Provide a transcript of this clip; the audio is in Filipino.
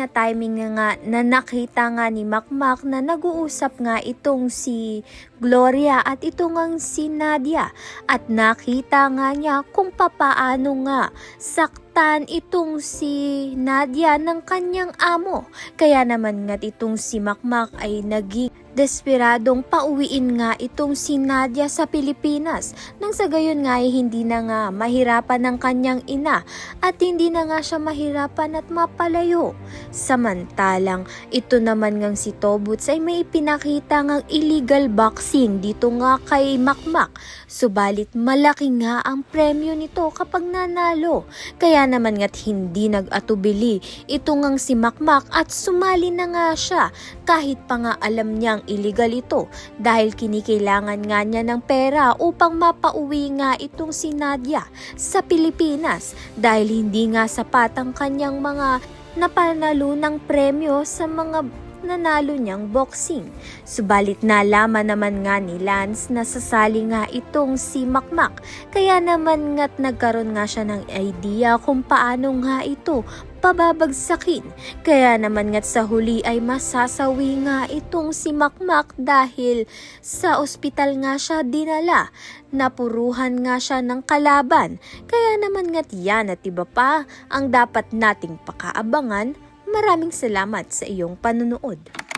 na timing nga na nakita nga ni Makmak na nag-uusap nga itong si Gloria at ito ngang si Nadia at nakita nga niya kung papaano nga saktan itong si Nadia ng kanyang amo. Kaya naman nga itong si Makmak ay naging desperadong pauwiin nga itong si Nadia sa Pilipinas nang sa gayon nga ay hindi na nga mahirapan ng kanyang ina at hindi na nga siya mahirapan at mapalayo. Samantalang ito naman ngang si Tobuts ay may ipinakita ngang illegal boxing dito nga kay Makmak. Subalit malaki nga ang premyo nito kapag nanalo. Kaya naman nga't hindi nag-atubili ito ngang si Makmak at sumali na nga siya kahit pa nga alam niyang illegal ito dahil kinikailangan nga niya ng pera upang mapauwi nga itong si Nadia sa Pilipinas dahil hindi nga sapat ang kanyang mga napanalo ng premyo sa mga nanalo niyang boxing. Subalit nalaman naman nga ni Lance na sasali nga itong si Makmak. Kaya naman nga't nagkaroon nga siya ng idea kung paano nga ito pababagsakin. Kaya naman nga't sa huli ay masasawi nga itong si Makmak dahil sa ospital nga siya dinala. Napuruhan nga siya ng kalaban. Kaya naman nga't yan at iba pa ang dapat nating pakaabangan. Maraming salamat sa iyong panunood.